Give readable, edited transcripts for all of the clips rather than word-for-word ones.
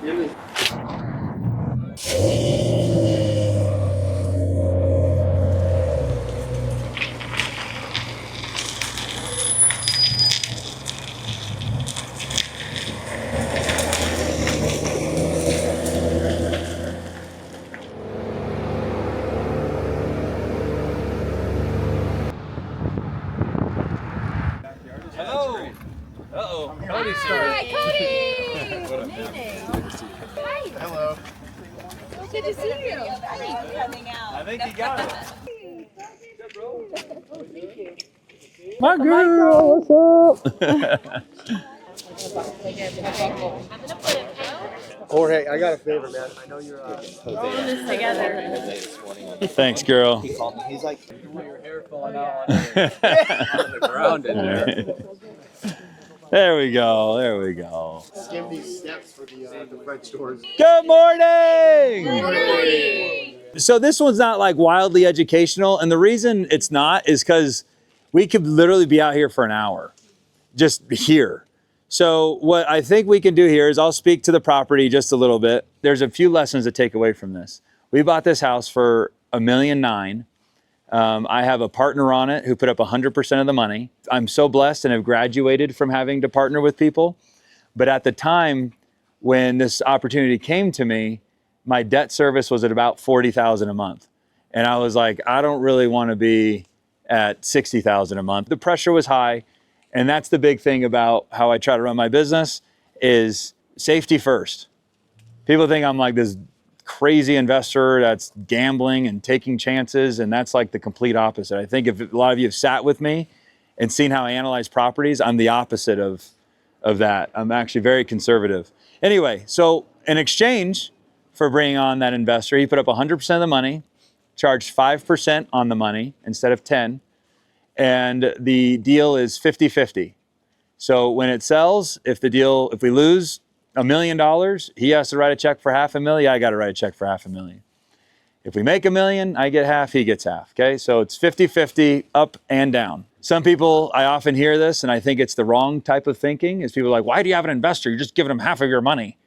Hello. Uh-oh. Cody started. Hi, Cody! What up, Nay, man? Nay. Good to see you. Hi. Hello. Good to see you. I think you got it. My girl, what's up? Jorge, I got a favor, man. I know you're Rolling this together. Thanks, girl. He called me. He's like, Your hair falling out on the ground in there. There we go. There we go. skim these steps for the French doors. Good morning. Good morning. So this one's not like wildly educational, and the reason it's not is because we could literally be out here for an hour, just here. So what I think we can do here is I'll speak to the property just a little bit. There's a few lessons to take away from this. We bought this house for $1.9 million. I have a partner on it who put up 100% of the money. I'm so blessed and have graduated from having to partner with people. But at the time when this opportunity came to me, my debt service was at about $40,000 a month. And I was like, I don't really want to be at $60,000 a month. The pressure was high. And that's the big thing about how I try to run my business is safety first. People think I'm like this crazy investor that's gambling and taking chances, and that's like the complete opposite. I think if a lot of you have sat with me and seen how I analyze properties, I'm the opposite of that. I'm actually very conservative. Anyway, so in exchange for bringing on that investor, he put up 100% of the money, charged 5% on the money instead of 10, and the deal is 50-50. So when it sells, if we lose $1 million, he has to write a check for $500,000. I got to write a check for $500,000. If we make $1 million, I get half, he gets half. Okay, so it's 50-50, up and down. Some people, I often hear this, and I think it's the wrong type of thinking. Is people are like, why do you have an investor? You're just giving him half of your money.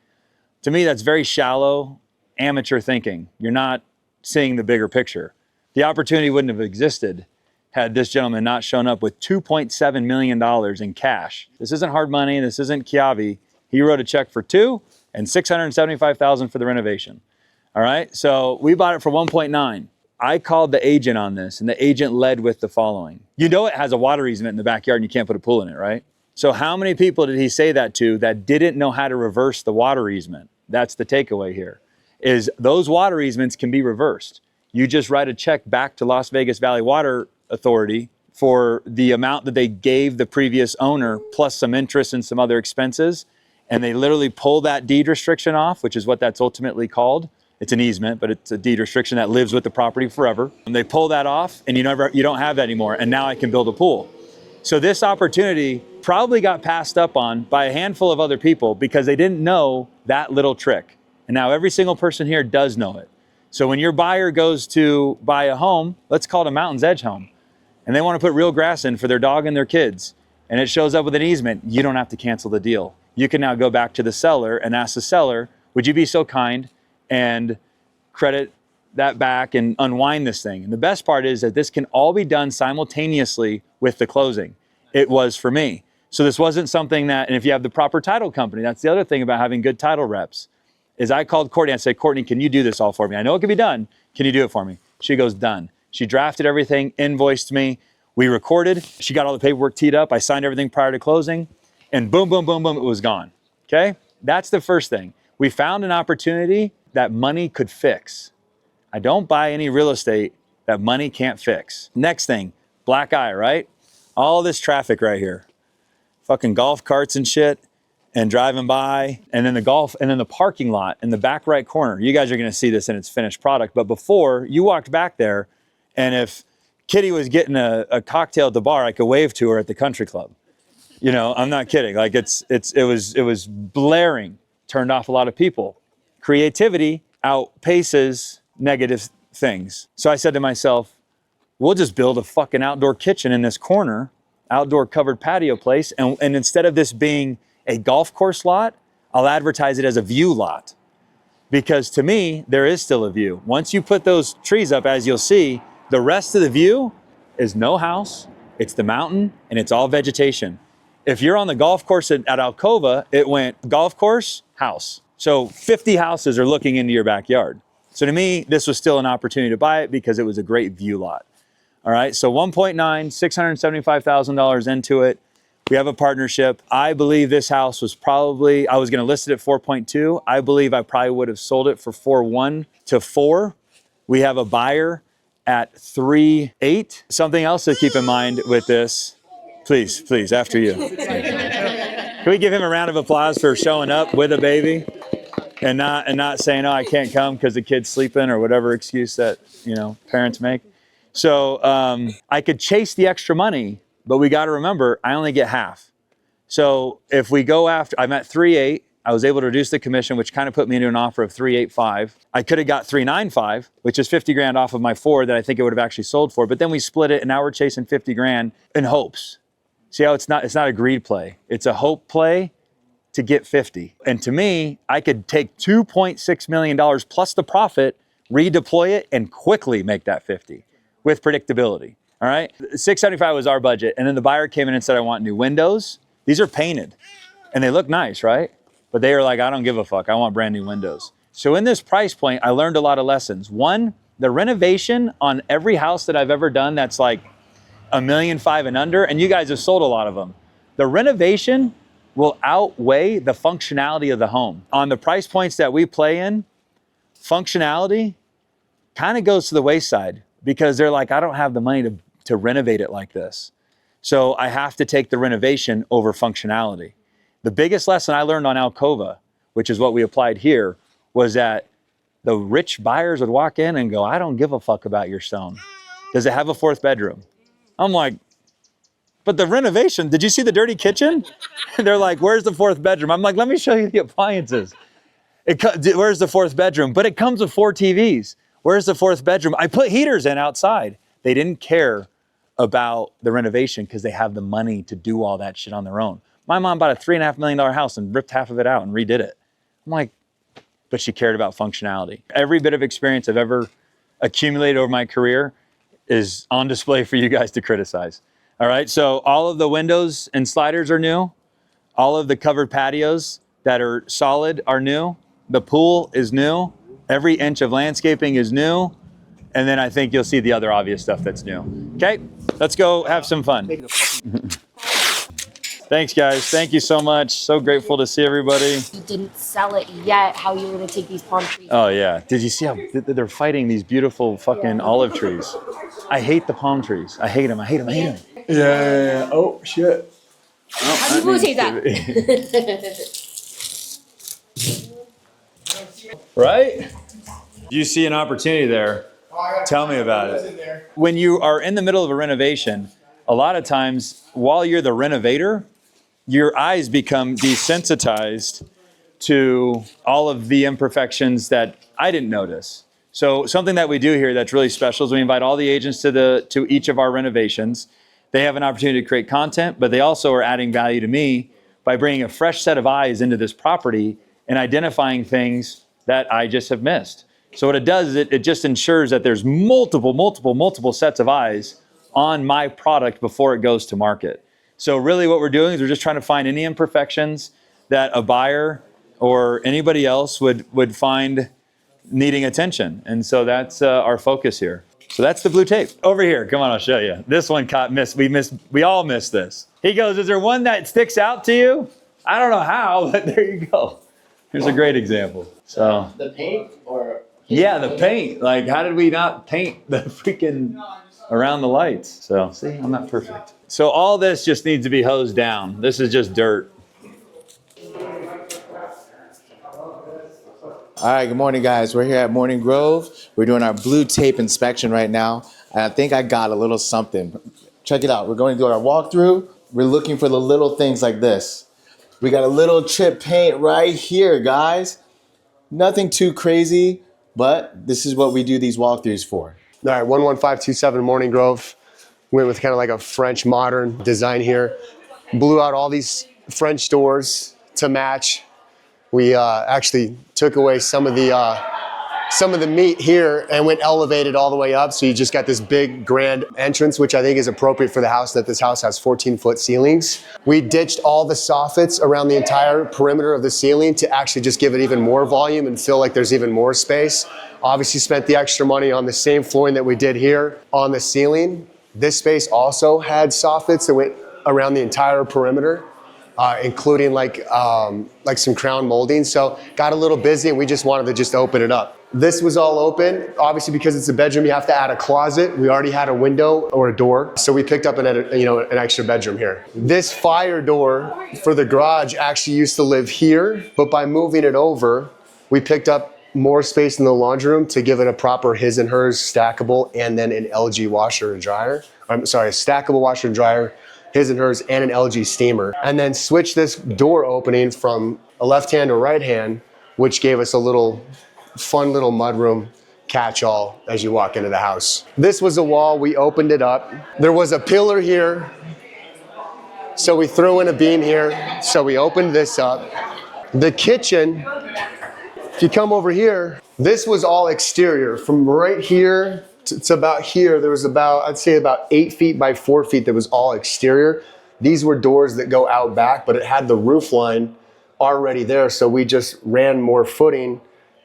To me, that's very shallow, amateur thinking. You're not seeing the bigger picture. The opportunity wouldn't have existed had this gentleman not shown up with $2.7 million in cash. This isn't hard money. This isn't Chiavi. He wrote a check for $2 million and $675,000 for the renovation. All right, so we bought it for 1.9. I called the agent on this, and the agent led with the following. You know it has a water easement in the backyard and you can't put a pool in it, right? So how many people did he say that to that didn't know how to reverse the water easement? That's the takeaway here, is those water easements can be reversed. You just write a check back to Las Vegas Valley Water Authority for the amount that they gave the previous owner, plus some interest and some other expenses, and they literally pull that deed restriction off, which is what that's ultimately called. It's an easement, but it's a deed restriction that lives with the property forever. And they pull that off, and you don't have that anymore, and now I can build a pool. So this opportunity probably got passed up on by a handful of other people because they didn't know that little trick. And now every single person here does know it. So when your buyer goes to buy a home, let's call it a Mountain's Edge home, and they want to put real grass in for their dog and their kids, and it shows up with an easement, you don't have to cancel the deal. You can now go back to the seller and ask the seller, would you be so kind and credit that back and unwind this thing? And the best part is that this can all be done simultaneously with the closing. It was for me. So this wasn't something that, and if you have the proper title company, that's the other thing about having good title reps, is I called Courtney and I said, Courtney, can you do this all for me? I know it can be done. Can you do it for me? She goes, done. She drafted everything, invoiced me. We recorded. She got all the paperwork teed up. I signed everything prior to closing, and boom, boom, boom, boom, it was gone. Okay? That's the first thing. We found an opportunity that money could fix. I don't buy any real estate that money can't fix. Next thing, black eye, right? All this traffic right here. Fucking golf carts and shit, and driving by, and then the parking lot in the back right corner. You guys are gonna see this in its finished product, but before, you walked back there, and if Kitty was getting a cocktail at the bar, I could wave to her at the country club. You know, I'm not kidding. Like it was blaring, turned off a lot of people. Creativity outpaces negative things. So I said to myself, we'll just build a fucking outdoor kitchen in this corner, outdoor covered patio place. And instead of this being a golf course lot, I'll advertise it as a view lot. Because to me, there is still a view. Once you put those trees up, as you'll see, the rest of the view is no house, it's the mountain, and it's all vegetation. If you're on the golf course at Alcova, it went golf course, house. So 50 houses are looking into your backyard. So to me, this was still an opportunity to buy it because it was a great view lot. All right, so 1.9, $675,000 into it. We have a partnership. I believe this house was probably, I was gonna list it at 4.2. I believe I probably would have sold it for 4.1 to 4. We have a buyer at 3.8. Something else to keep in mind with this, please, after you. Can we give him a round of applause for showing up with a baby and not saying, oh, I can't come because the kid's sleeping or whatever excuse that, parents make. So I could chase the extra money, but we got to remember, I only get half. So if we go after, I'm at 3.8, I was able to reduce the commission, which kind of put me into an offer of 3.85. I could have got 3.95, which is 50 grand off of my 4 that I think it would have actually sold for. But then we split it, and now we're chasing 50 grand in hopes. See how it's not a greed play. It's a hope play to get 50. And to me, I could take $2.6 million plus the profit, redeploy it, and quickly make that 50 with predictability. All right, 675 was our budget. And then the buyer came in and said, I want new windows. These are painted and they look nice, right? But they were like, I don't give a fuck. I want brand new windows. So in this price point, I learned a lot of lessons. One, the renovation on every house that I've ever done that's like $1.5 million and under, and you guys have sold a lot of them. The renovation will outweigh the functionality of the home. On the price points that we play in, functionality kind of goes to the wayside because they're like, I don't have the money to renovate it like this. So I have to take the renovation over functionality. The biggest lesson I learned on Alcova, which is what we applied here, was that the rich buyers would walk in and go, I don't give a fuck about your stone. Does it have a 4th bedroom? I'm like, but the renovation, did you see the dirty kitchen? They're like, where's the 4th bedroom? I'm like, let me show you the appliances. Where's the 4th bedroom? But it comes with 4 TVs. Where's the 4th bedroom? I put heaters in outside. They didn't care about the renovation because they have the money to do all that shit on their own. My mom bought a $3.5 million house and ripped half of it out and redid it. I'm like, but she cared about functionality. Every bit of experience I've ever accumulated over my career is on display for you guys to criticize. All right, so all of the windows and sliders are new. All of the covered patios that are solid are new. The pool is new. Every inch of landscaping is new. And then I think you'll see the other obvious stuff that's new. Okay, let's go have some fun. Thanks, guys. Thank you so much. So grateful to see everybody. You didn't sell it yet, how you were going to take these palm trees. Oh, yeah. Did you see how they're fighting these beautiful fucking olive trees? I hate the palm trees. I hate them. I hate them. I hate them. Yeah. Oh, shit. How do you take that? Right? You see an opportunity there. Tell me about it. When you are in the middle of a renovation, a lot of times while you're the renovator, your eyes become desensitized to all of the imperfections that I didn't notice. So something that we do here that's really special is we invite all the agents to each of our renovations. They have an opportunity to create content, but they also are adding value to me by bringing a fresh set of eyes into this property and identifying things that I just have missed. So what it does is it just ensures that there's multiple sets of eyes on my product before it goes to market. So really what we're doing is we're just trying to find any imperfections that a buyer or anybody else would find needing attention. And so that's our focus here. So that's the blue tape. Over here, come on, I'll show you. This one we all missed this. He goes, is there one that sticks out to you? I don't know how, but there you go. Here's a great example. So The paint or? yeah, the paint. Like, how did we not paint the freaking around the lights? So see, I'm not perfect. So all this just needs to be hosed down. This is just dirt. All right, good morning, guys. We're here at Morning Grove. We're doing our blue tape inspection right now. And I think I got a little something. Check it out. We're going to do our walkthrough. We're looking for the little things like this. We got a little chip paint right here, guys. Nothing too crazy, but this is what we do these walkthroughs for. All right, 11527 Morning Grove. Went with kind of like a French modern design here. Blew out all these French doors to match. We actually took away some of the meat here and went elevated all the way up. So you just got this big grand entrance, which I think is appropriate for the house, that this house has 14-foot ceilings. We ditched all the soffits around the entire perimeter of the ceiling to actually just give it even more volume and feel like there's even more space. Obviously spent the extra money on the same flooring that we did here on the ceiling. This space also had soffits that went around the entire perimeter. Including like some crown molding. So got a little busy and we just wanted to just open it up. This was all open. Obviously, because it's a bedroom, you have to add a closet. We already had a window or a door. So we picked up an extra bedroom here. This fire door for the garage actually used to live here, but by moving it over, we picked up more space in the laundry room to give it a proper his and hers stackable and then an LG washer and dryer. I'm sorry, a stackable washer and dryer, his and hers, and an LG steamer. And then switch this door opening from a left hand to right hand, which gave us a fun little mudroom catch-all as you walk into the house. This was a wall, we opened it up. There was a pillar here, so we threw in a beam here, so we opened this up. The kitchen, if you come over here, this was all exterior. From right here to about here, there was I'd say about 8 feet by 4 feet that was all exterior. These were doors that go out back, but it had the roof line already there. So we just ran more footing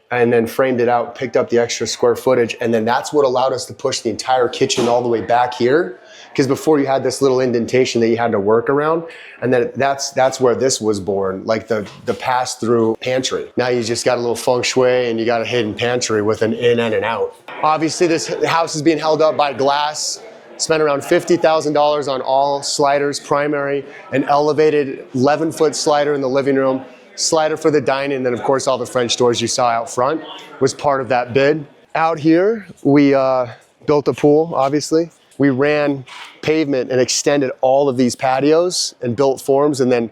and then framed it out, picked up the extra square footage. And then that's what allowed us to push the entire kitchen all the way back here. Because before you had this little indentation that you had to work around. And then that's where this was born, like the pass-through pantry. Now you just got a little feng shui and you got a hidden pantry with an in and an out. Obviously this house is being held up by glass. Spent around $50,000 on all sliders, primary, an elevated 11-foot slider in the living room, slider for the dining, and then of course all the French doors you saw out front was part of that bid. Out here, we built a pool, obviously. We ran pavement and extended all of these patios and built forms and then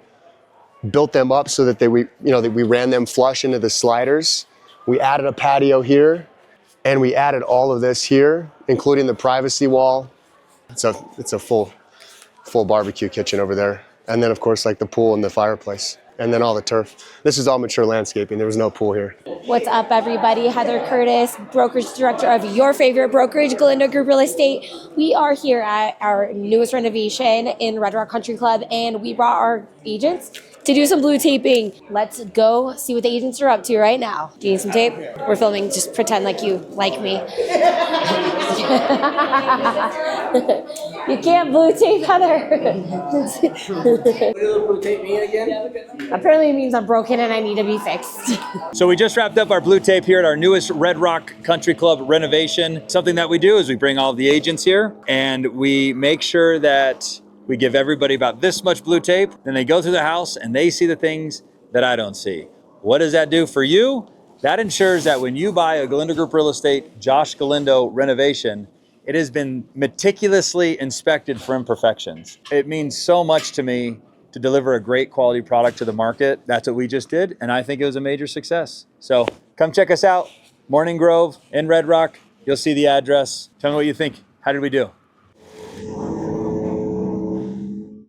built them up so that we ran them flush into the sliders. We added a patio here and we added all of this here, including the privacy wall. It's a full barbecue kitchen over there. And then of course like the pool and the fireplace. And then all the turf. This is all mature landscaping. There was no pool here. What's up, everybody? Heather Curtis, brokerage director of your favorite brokerage, Galindo Group Real Estate. We are here at our newest renovation in Red Rock Country Club, and we brought our agents to do some blue taping. Let's go see what the agents are up to right now. Do you need some tape? We're filming. Just pretend like you like me. You can't blue tape, Heather. Blue tape me again? Apparently it means I'm broken and I need to be fixed. So we just wrapped up our blue tape here at our newest Red Rock Country Club renovation. Something that we do is we bring all of the agents here and we make sure that we give everybody about this much blue tape. Then they go through the house and they see the things that I don't see. What does that do for you? That ensures that when you buy a Galindo Group Real Estate Josh Galindo renovation, it has been meticulously inspected for imperfections. It means so much to me to deliver a great quality product to the market. That's what we just did, and I think it was a major success. So come check us out, Morning Grove in Red Rock. You'll see the address. Tell me what you think. How did we do?